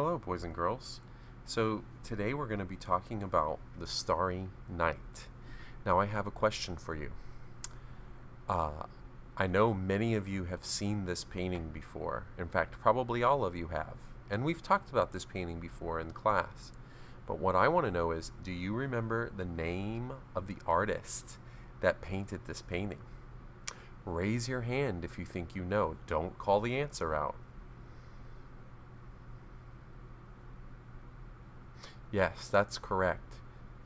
Hello, boys and girls. So, today we're going to be talking about the Starry Night. Now, I have a question for you. I know many of you have seen this painting before. In fact, probably all of you have. And we've talked about this painting before in class. But what I want to know is, do you remember the name of the artist that painted this painting? Raise your hand if you think you know. Don't call the answer out. Yes, that's correct.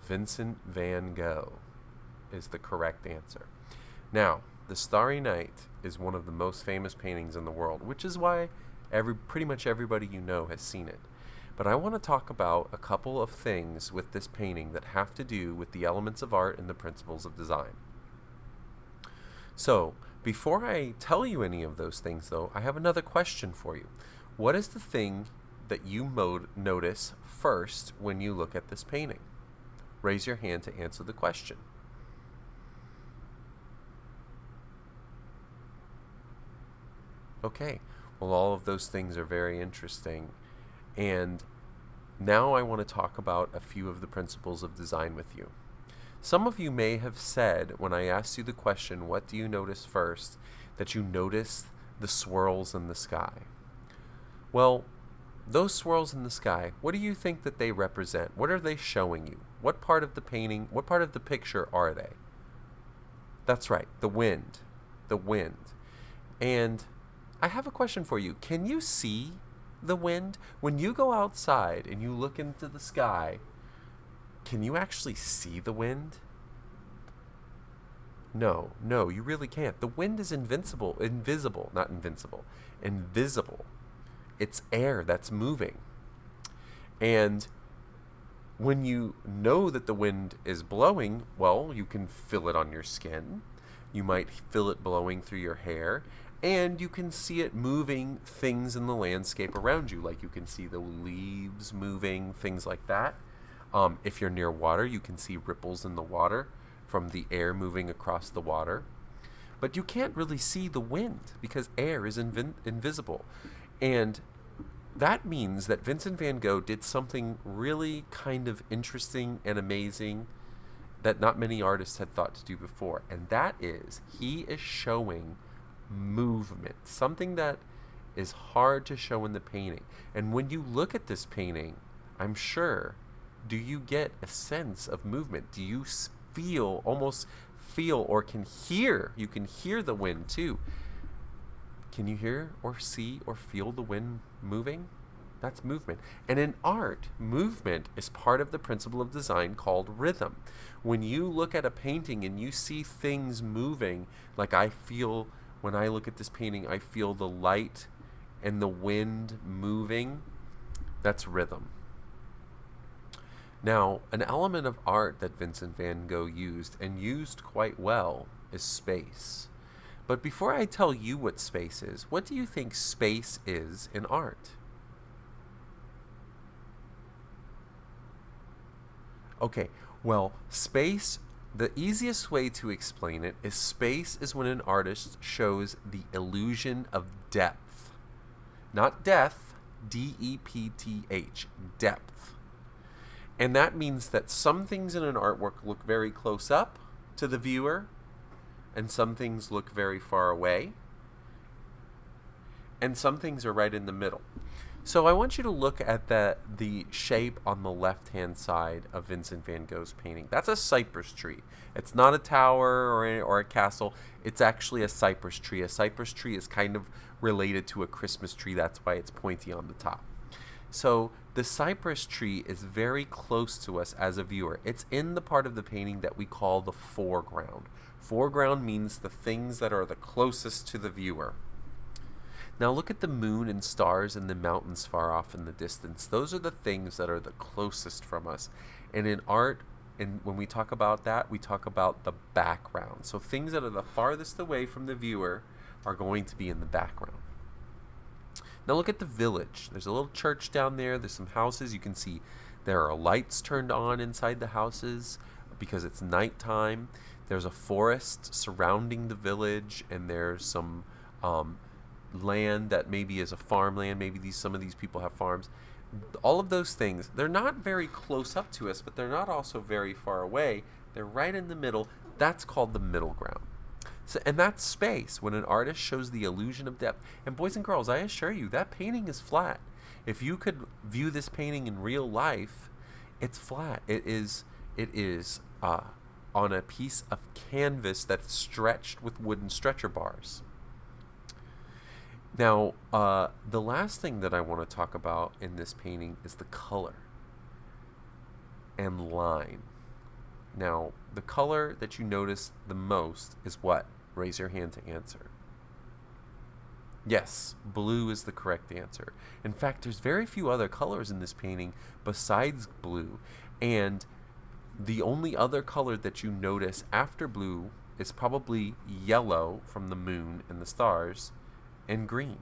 Vincent van Gogh is the correct answer. Now, the Starry Night is one of the most famous paintings in the world, which is why pretty much everybody you know has seen it. But I want to talk about a couple of things with this painting that have to do with the elements of art and the principles of design. So, before I tell you any of those things, though, I have another question for you. What is the thing that you notice first when you look at this painting? Raise your hand to answer the question. Okay, well, all of those things are very interesting. And now I want to talk about a few of the principles of design with you. Some of you may have said, when I asked you the question, what do you notice first, that you notice the swirls in the sky. Well, those swirls in the sky, what do you think that they represent? What are they showing you? What part of the painting, what part of the picture are they? That's right, the wind. The wind. And I have a question for you. Can you see the wind? When you go outside and you look into the sky, can you actually see the wind? No, you really can't. The wind is invisible. It's air that's moving. And when you know that the wind is blowing, well, you can feel it on your skin. You might feel it blowing through your hair. And you can see it moving things in the landscape around you. Like you can see the leaves moving, things like that. If you're near water, you can see ripples in the water from the air moving across the water. But you can't really see the wind because air is invisible. And that means that Vincent van Gogh did something really kind of interesting and amazing that not many artists had thought to do before. And that is, he is showing movement, something that is hard to show in the painting. And when you look at this painting, I'm sure, do you get a sense of movement? Do you almost feel or can hear? You can hear the wind too. Can you hear or see or feel the wind moving? That's movement. And in art, movement is part of the principle of design called rhythm. When you look at a painting and you see things moving, like I feel when I look at this painting, I feel the light and the wind moving. That's rhythm. Now, an element of art that Vincent van Gogh used, and used quite well, is space. But before I tell you what space is, what do you think space is in art? Okay, well, space, the easiest way to explain it is space is when an artist shows the illusion of depth. Not depth, D-E-P-T-H, depth. And that means that some things in an artwork look very close up to the viewer, and some things look very far away, and some things are right in the middle. So I want you to look at the shape on the left-hand side of Vincent van Gogh's painting. That's a cypress tree. It's not a tower or a castle. It's actually a cypress tree. A cypress tree is kind of related to a Christmas tree. That's why it's pointy on the top. So the cypress tree is very close to us as a viewer. It's in the part of the painting that we call the foreground. Foreground means the things that are the closest to the viewer. Now look at the moon and stars and the mountains far off in the distance. Those are the things that are the closest from us. And in art, when we talk about that, we talk about the background. So things that are the farthest away from the viewer are going to be in the background. Now look at the village. There's a little church down there. There's some houses. You can see there are lights turned on inside the houses because it's nighttime. There's a forest surrounding the village, and there's some land that maybe is a farmland. Maybe some of these people have farms. All of those things, they're not very close up to us, but they're not also very far away. They're right in the middle. That's called the middle ground. So, and that's space, when an artist shows the illusion of depth. And boys and girls, I assure you, that painting is flat. If you could view this painting in real life, it's flat. It is on a piece of canvas that's stretched with wooden stretcher bars. Now, the last thing that I want to talk about in this painting is the color and line. Now, the color that you notice the most is what? Raise your hand to answer. Yes, blue is the correct answer. In fact, there's very few other colors in this painting besides blue. And the only other color that you notice after blue is probably yellow from the moon and the stars, and green.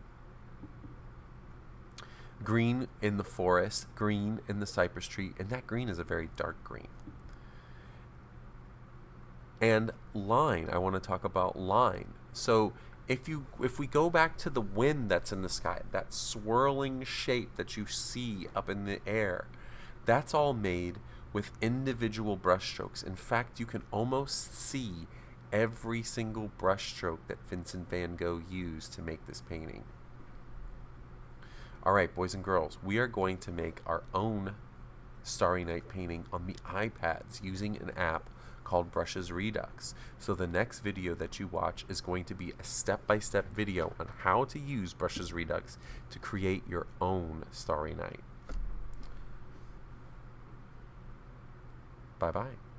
Green in the forest, green in the cypress tree, and that green is a very dark green. And line, I want to talk about line. So if we go back to the wind that's in the sky, that swirling shape that you see up in the air, that's all made with individual brush strokes. In fact, you can almost see every single brush stroke that Vincent van Gogh used to make this painting. All right, boys and girls, we are going to make our own Starry Night painting on the iPads using an app called Brushes Redux. So the next video that you watch is going to be a step-by-step video on how to use Brushes Redux to create your own Starry Night. Bye-bye.